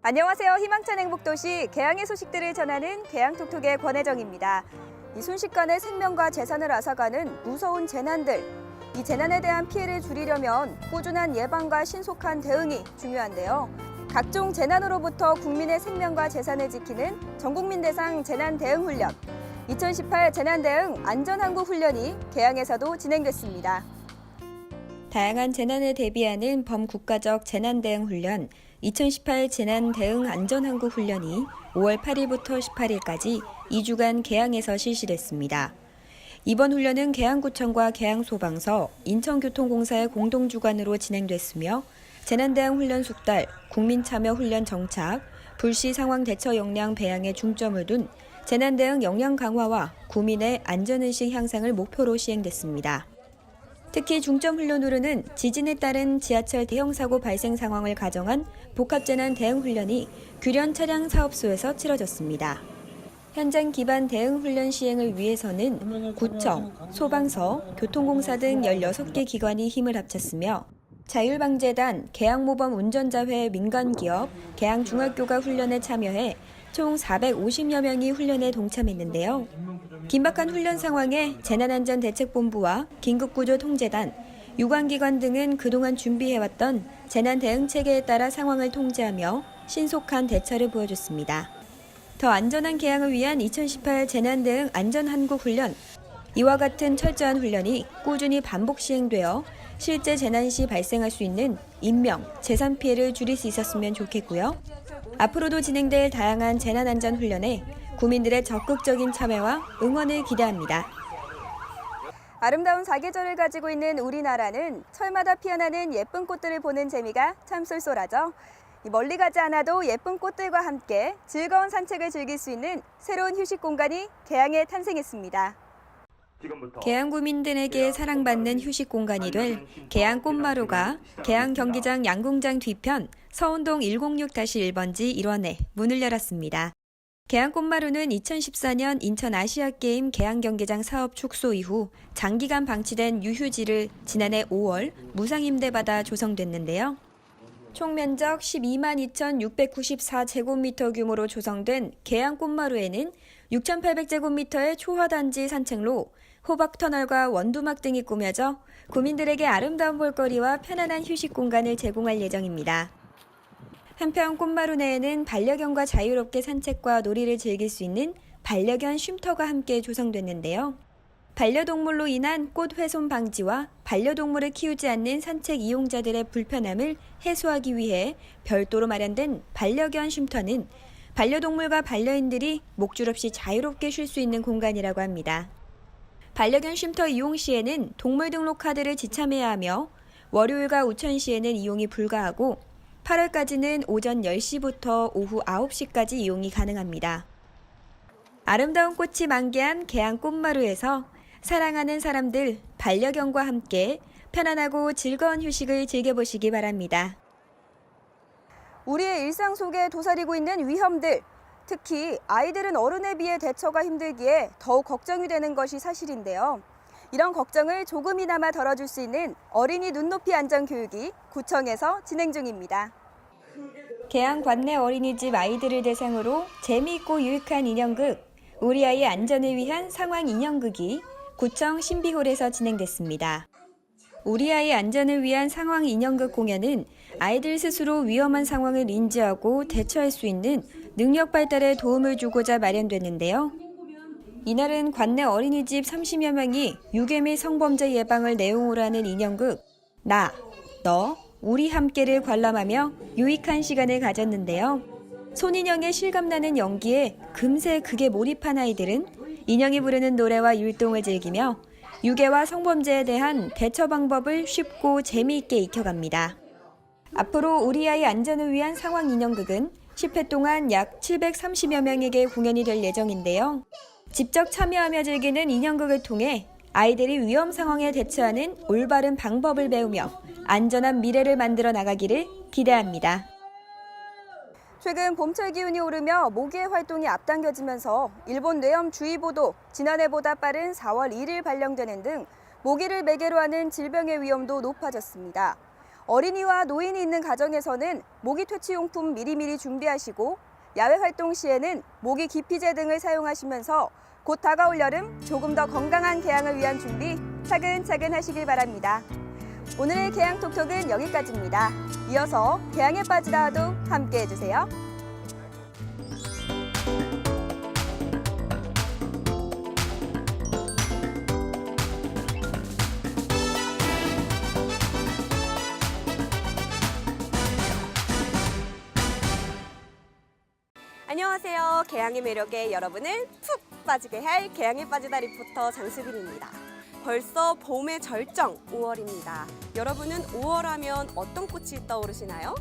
안녕하세요. 희망찬 행복도시 개항의 소식들을 전하는 개항톡톡의 권혜정입니다. 이 순식간에 생명과 재산을 앗아가는 무서운 재난들. 이 재난에 대한 피해를 줄이려면 꾸준한 예방과 신속한 대응이 중요한데요. 각종 재난으로부터 국민의 생명과 재산을 지키는 전국민 대상 재난 대응 훈련. 2018 재난 대응 안전항구 훈련이 개항에서도 진행됐습니다. 다양한 재난에 대비하는 범국가적 재난 대응 훈련 2018 재난 대응 안전항구 훈련이 5월 8일부터 18일까지 2주간 개항에서 실시됐습니다. 이번 훈련은 개항구청과 개항소방서, 인천교통공사의 공동주관으로 진행됐으며 재난대응 훈련 숙달, 국민참여 훈련 정착, 불시 상황 대처 역량 배양에 중점을 둔 재난대응 역량 강화와 구민의 안전의식 향상을 목표로 시행됐습니다. 특히 중점 훈련으로는 지진에 따른 지하철 대형 사고 발생 상황을 가정한 복합재난 대응 훈련이 규련 차량 사업소에서 치러졌습니다. 현장 기반 대응 훈련 시행을 위해서는 구청, 소방서, 교통공사 등 16개 기관이 힘을 합쳤으며 자율방재단, 개항모범 운전자회 민간기업, 개항중학교가 훈련에 참여해 총 450여 명이 훈련에 동참했는데요. 긴박한 훈련 상황에 재난안전대책본부와 긴급구조통제단, 유관기관 등은 그동안 준비해왔던 재난대응체계에 따라 상황을 통제하며 신속한 대처를 보여줬습니다. 더 안전한 개항을 위한 2018 재난대응 안전항구 훈련, 이와 같은 철저한 훈련이 꾸준히 반복 시행되어 실제 재난 시 발생할 수 있는 인명, 재산 피해를 줄일 수 있었으면 좋겠고요. 앞으로도 진행될 다양한 재난안전 훈련에 국민들의 적극적인 참여와 응원을 기대합니다. 아름다운 사계절을 가지고 있는 우리나라는 철마다 피어나는 예쁜 꽃들을 보는 재미가 참 쏠쏠하죠. 멀리 가지 않아도 예쁜 꽃들과 함께 즐거운 산책을 즐길 수 있는 새로운 휴식 공간이 개항에 탄생했습니다. 개항 구민들에게 사랑받는 휴식 공간이 될 개항 꽃마루가 개항 경기장 양궁장 뒤편 서운동 106-1번지 1원에 문을 열었습니다. 개항 꽃마루는 2014년 인천 아시아게임 개항 경기장 사업 축소 이후 장기간 방치된 유휴지를 지난해 5월 무상 임대받아 조성됐는데요. 총 면적 12만 2,694제곱미터 규모로 조성된 개항 꽃마루에는 6,800제곱미터의 초화단지 산책로, 호박터널과 원두막 등이 꾸며져 구민들에게 아름다운 볼거리와 편안한 휴식 공간을 제공할 예정입니다. 한편 꽃마루 내에는 반려견과 자유롭게 산책과 놀이를 즐길 수 있는 반려견 쉼터가 함께 조성됐는데요. 반려동물로 인한 꽃 훼손 방지와 반려동물을 키우지 않는 산책 이용자들의 불편함을 해소하기 위해 별도로 마련된 반려견 쉼터는 반려동물과 반려인들이 목줄 없이 자유롭게 쉴 수 있는 공간이라고 합니다. 반려견 쉼터 이용 시에는 동물 등록 카드를 지참해야 하며 월요일과 우천 시에는 이용이 불가하고 8월까지는 오전 10시부터 오후 9시까지 이용이 가능합니다. 아름다운 꽃이 만개한 개항 꽃마루에서 사랑하는 사람들, 반려견과 함께 편안하고 즐거운 휴식을 즐겨보시기 바랍니다. 우리의 일상 속에 도사리고 있는 위험들, 특히 아이들은 어른에 비해 대처가 힘들기에 더욱 걱정이 되는 것이 사실인데요. 이런 걱정을 조금이나마 덜어줄 수 있는 어린이 눈높이 안전교육이 구청에서 진행 중입니다. 개항 관내 어린이집 아이들을 대상으로 재미있고 유익한 인형극, 우리 아이의 안전을 위한 상황 인형극이 구청 신비홀에서 진행됐습니다. 우리 아이 안전을 위한 상황 인형극 공연은 아이들 스스로 위험한 상황을 인지하고 대처할 수 있는 능력 발달에 도움을 주고자 마련됐는데요. 이날은 관내 어린이집 30여 명이 유괴 및 성범죄 예방을 내용으로 하는 인형극 나, 너, 우리 함께를 관람하며 유익한 시간을 가졌는데요. 손인형의 실감나는 연기에 금세 극에 몰입한 아이들은 인형이 부르는 노래와 율동을 즐기며 유괴와 성범죄에 대한 대처 방법을 쉽고 재미있게 익혀갑니다. 앞으로 우리 아이 안전을 위한 상황 인형극은 10회 동안 약 730여 명에게 공연이 될 예정인데요. 직접 참여하며 즐기는 인형극을 통해 아이들이 위험 상황에 대처하는 올바른 방법을 배우며 안전한 미래를 만들어 나가기를 기대합니다. 최근 봄철 기온이 오르며 모기의 활동이 앞당겨지면서 일본 뇌염주의보도 지난해보다 빠른 4월 1일 발령되는 등 모기를 매개로 하는 질병의 위험도 높아졌습니다. 어린이와 노인이 있는 가정에서는 모기 퇴치용품 미리미리 준비하시고 야외 활동 시에는 모기 기피제 등을 사용하시면서 곧 다가올 여름 조금 더 건강한 개양을 위한 준비 차근차근 하시길 바랍니다. 오늘의 개양톡톡은 여기까지입니다. 이어서 개양에 빠지다도 함께 해주세요. 안녕하세요. 개양의 매력에 여러분을 푹 빠지게 할 개양에 빠지다 리포터 장수빈입니다. 벌써 봄의 절정 5월입니다. 여러분은 5월 하면 어떤 꽃이 떠오르시나요?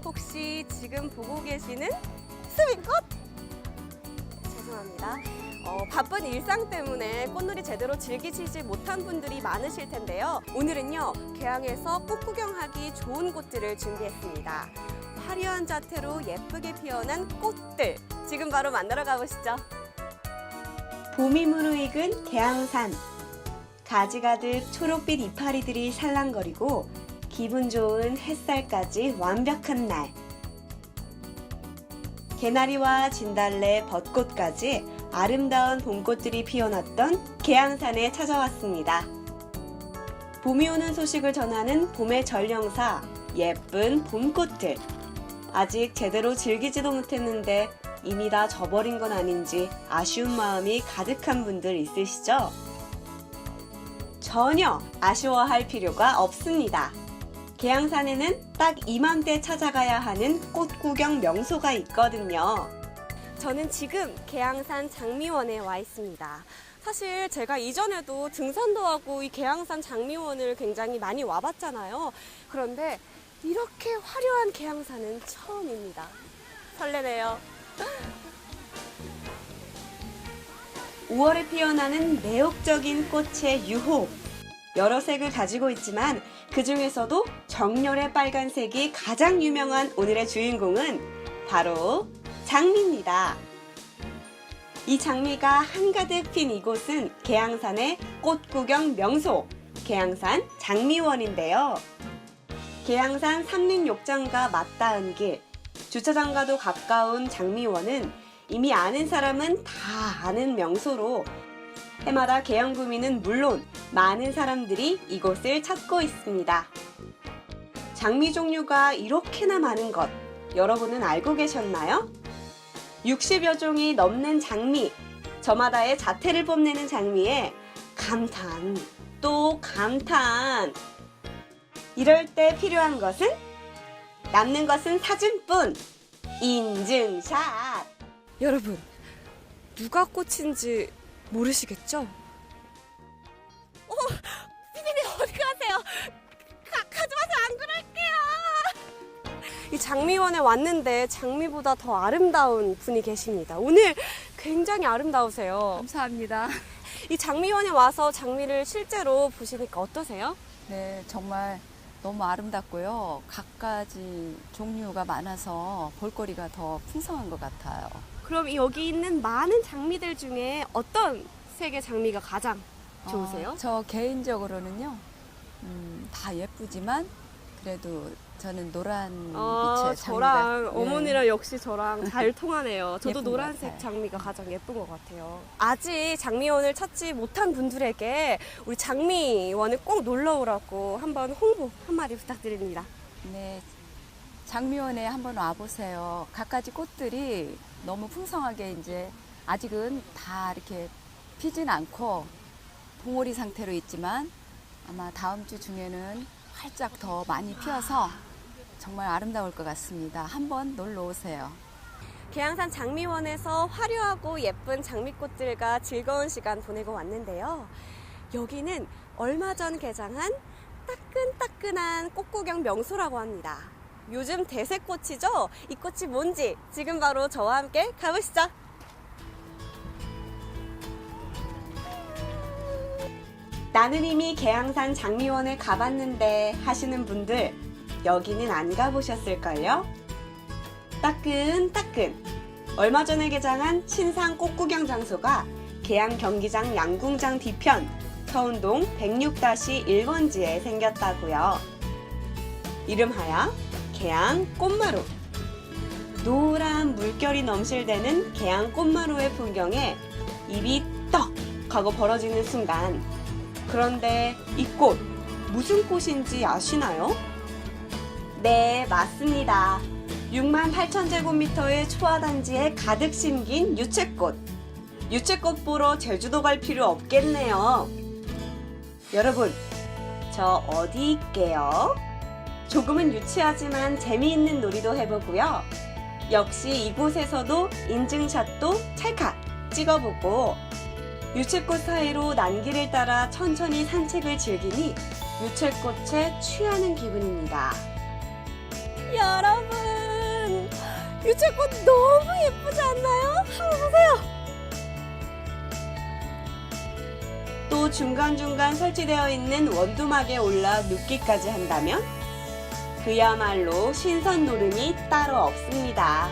혹시 지금 보고 계시는 스빈꽃? 죄송합니다. 바쁜 일상 때문에 꽃놀이 제대로 즐기시지 못한 분들이 많으실 텐데요. 오늘은요, 개양에서 꽃 구경하기 좋은 곳들을 준비했습니다. 화려한 자태로 예쁘게 피어난 꽃들, 지금 바로 만나러 가보시죠. 봄이 무르익은 개양산. 가지 가득 초록빛 이파리들이 살랑거리고 기분 좋은 햇살까지 완벽한 날. 개나리와 진달래, 벚꽃까지 아름다운 봄꽃들이 피어났던 개양산에 찾아왔습니다. 봄이 오는 소식을 전하는 봄의 전령사, 예쁜 봄꽃들. 아직 제대로 즐기지도 못했는데 이미 다 져버린 건 아닌지 아쉬운 마음이 가득한 분들 있으시죠? 전혀 아쉬워할 필요가 없습니다. 개양산에는 딱 이맘때 찾아가야 하는 꽃 구경 명소가 있거든요. 저는 지금 개양산 장미원에 와 있습니다. 사실 제가 이전에도 등산도 하고 이 개양산 장미원을 굉장히 많이 와봤잖아요. 그런데 이렇게 화려한 개양산은 처음입니다. 설레네요. 5월에 피어나는 매혹적인 꽃의 유혹. 여러 색을 가지고 있지만 그 중에서도 정열의 빨간색이 가장 유명한 오늘의 주인공은 바로 장미입니다. 이 장미가 한가득 핀 이곳은 개양산의 꽃 구경 명소, 개양산 장미원인데요. 개양산 삼림욕장과 맞닿은 길, 주차장과도 가까운 장미원은 이미 아는 사람은 다 아는 명소로 해마다 개양구미는 물론 많은 사람들이 이곳을 찾고 있습니다. 장미 종류가 이렇게나 많은 것 여러분은 알고 계셨나요? 60여 종이 넘는 장미, 저마다의 자태를 뽐내는 장미에 감탄, 또 감탄. 이럴 때 필요한 것은? 남는 것은 사진뿐! 인증샷! 여러분, 누가 꽃인지 모르시겠죠? 피디님 어디 가세요? 가지 마세요. 안 그럴게요. 이 장미원에 왔는데 장미보다 더 아름다운 분이 계십니다. 오늘 굉장히 아름다우세요. 감사합니다. 이 장미원에 와서 장미를 실제로 보시니까 어떠세요? 네, 정말 너무 아름답고요. 갖가지 종류가 많아서 볼거리가 더 풍성한 것 같아요. 그럼 여기 있는 많은 장미들 중에 어떤 색의 장미가 가장 좋으세요? 저 개인적으로는요, 다 예쁘지만 그래도 저는 노란 빛의 장미가 저랑 어머니랑 역시 저랑 잘 통하네요. 저도 예쁜 것 노란색 같아요. 장미가 가장 예쁜 것 같아요. 아직 장미원을 찾지 못한 분들에게 우리 장미원을 꼭 놀러 오라고 한번 홍보 한마디 부탁드립니다. 네, 장미원에 한번 와보세요. 갖가지 꽃들이 너무 풍성하게 이제 아직은 다 이렇게 피진 않고 봉오리 상태로 있지만 아마 다음 주 중에는 활짝 더 많이 피어서 정말 아름다울 것 같습니다. 한번 놀러 오세요. 개양산 장미원에서 화려하고 예쁜 장미꽃들과 즐거운 시간 보내고 왔는데요. 여기는 얼마 전 개장한 따끈따끈한 꽃구경 명소라고 합니다. 요즘 대세꽃이죠? 이 꽃이 뭔지 지금 바로 저와 함께 가보시죠. 나는 이미 개양산 장미원을 가봤는데 하시는 분들 여기는 안 가보셨을걸요? 따끈따끈 얼마 전에 개장한 신상 꽃구경 장소가 계양 경기장 양궁장 뒤편 서운동 106-1번지에 생겼다고요. 이름하여 계양 꽃마루. 노란 물결이 넘실대는 계양 꽃마루의 풍경에 입이 떡 하고 벌어지는 순간, 그런데 이 꽃 무슨 꽃인지 아시나요? 네, 맞습니다. 68,000제곱미터의 초화단지에 가득 심긴 유채꽃. 유채꽃 보러 제주도 갈 필요 없겠네요. 여러분, 저 어디 있게요? 조금은 유치하지만 재미있는 놀이도 해보고요. 역시 이곳에서도 인증샷도 찰칵 찍어보고 유채꽃 사이로 난길을 따라 천천히 산책을 즐기니 유채꽃에 취하는 기분입니다. 여러분, 유채꽃 너무 예쁘지 않나요? 한번 보세요. 또 중간중간 설치되어 있는 원두막에 올라 눕기까지 한다면 그야말로 신선 노름이 따로 없습니다.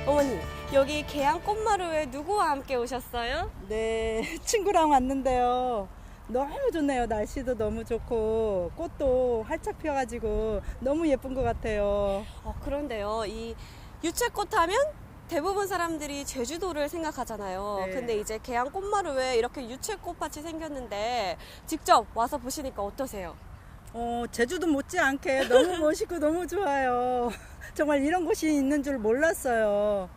어머니, 여기 계양 꽃마루에 누구와 함께 오셨어요? 네, 친구랑 왔는데요. 너무 좋네요. 날씨도 너무 좋고 꽃도 활짝 피어가지고 너무 예쁜 것 같아요. 그런데요, 이 유채꽃 하면 대부분 사람들이 제주도를 생각하잖아요. 네. 근데 이제 계양 꽃마루에 이렇게 유채꽃밭이 생겼는데 직접 와서 보시니까 어떠세요? 제주도 못지않게 너무 멋있고 너무 좋아요. 정말 이런 곳이 있는 줄 몰랐어요.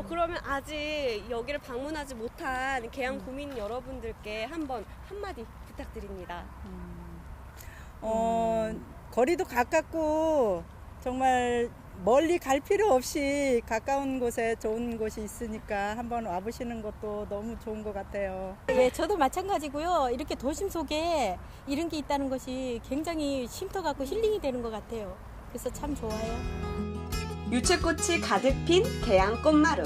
그러면 아직 여기를 방문하지 못한 계양 구민 여러분들께 한마디 부탁드립니다. 거리도 가깝고 정말 멀리 갈 필요 없이 가까운 곳에 좋은 곳이 있으니까 한번 와보시는 것도 너무 좋은 것 같아요. 네, 저도 마찬가지고요. 이렇게 도심 속에 이런 게 있다는 것이 굉장히 쉼터갖고 힐링이 되는 것 같아요. 그래서 참 좋아요. 유채꽃이 가득 핀 계양 꽃마루.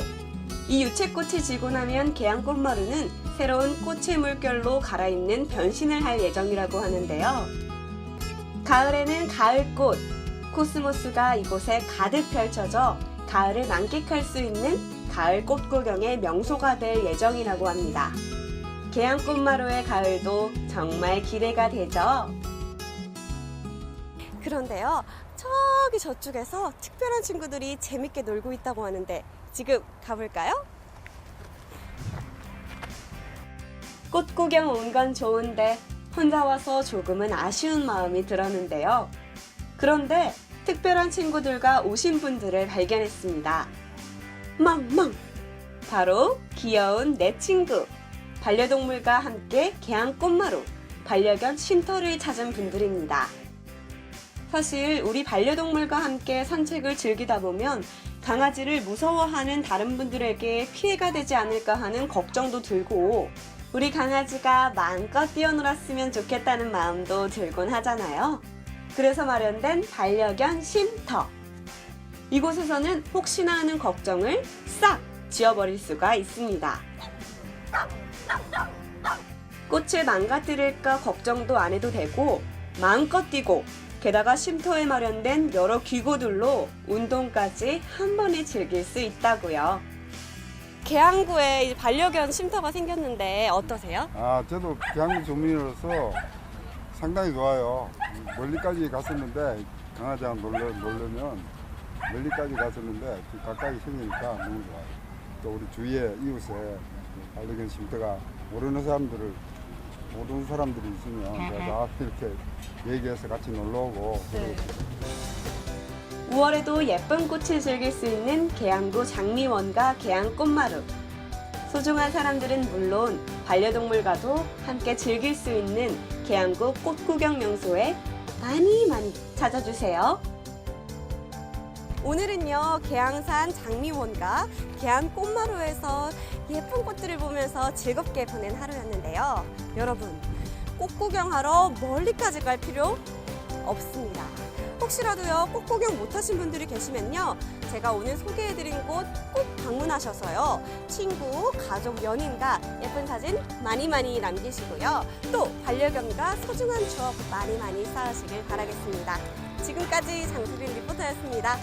이 유채꽃이 지고 나면 계양 꽃마루는 새로운 꽃의 물결로 갈아입는 변신을 할 예정이라고 하는데요. 가을에는 가을꽃, 코스모스가 이곳에 가득 펼쳐져 가을을 만끽할 수 있는 가을 꽃 구경의 명소가 될 예정이라고 합니다. 계양 꽃마루의 가을도 정말 기대가 되죠. 그런데요, 저기 저쪽에서 특별한 친구들이 재밌게 놀고 있다고 하는데 지금 가볼까요? 꽃 구경 온 건 좋은데 혼자 와서 조금은 아쉬운 마음이 들었는데요. 그런데 특별한 친구들과 오신 분들을 발견했습니다. 멍멍! 바로 귀여운 내 친구! 반려동물과 함께 계양 꽃마루, 반려견 쉼터를 찾은 분들입니다. 사실 우리 반려동물과 함께 산책을 즐기다 보면 강아지를 무서워하는 다른 분들에게 피해가 되지 않을까 하는 걱정도 들고 우리 강아지가 마음껏 뛰어놀았으면 좋겠다는 마음도 들곤 하잖아요. 그래서 마련된 반려견 쉼터. 이곳에서는 혹시나 하는 걱정을 싹 지워버릴 수가 있습니다. 꽃을 망가뜨릴까 걱정도 안 해도 되고 마음껏 뛰고 게다가 쉼터에 마련된 여러 기구들로 운동까지 한 번에 즐길 수 있다고요. 계양구에 반려견 쉼터가 생겼는데 어떠세요? 저도 계양구 주민으로서 상당히 좋아요. 멀리까지 갔었는데 강아지랑 놀려면 멀리까지 갔었는데 가까이 생기니까 너무 좋아요. 또 우리 주위에 이웃에 반려견 쉼터가 모르는 사람들이 있으면 제가 이렇게 얘기해서 같이 놀러 오고. 네. 5월에도 예쁜 꽃을 즐길 수 있는 계양구 장미원과 계양 꽃마루. 소중한 사람들은 물론 반려동물과도 함께 즐길 수 있는 계양구 꽃구경 명소에 많이 찾아주세요. 오늘은요, 계양산 장미원과 계양 꽃마루에서 예쁜 꽃들을 보면서 즐겁게 보낸 하루였는데요. 여러분, 꽃 구경하러 멀리까지 갈 필요 없습니다. 혹시라도요, 꽃 구경 못하신 분들이 계시면요, 제가 오늘 소개해드린 곳 꼭 방문하셔서요, 친구, 가족, 연인과 예쁜 사진 많이 남기시고요, 또 반려견과 소중한 추억 많이 쌓으시길 바라겠습니다. 지금까지 장수빈 리포터였습니다.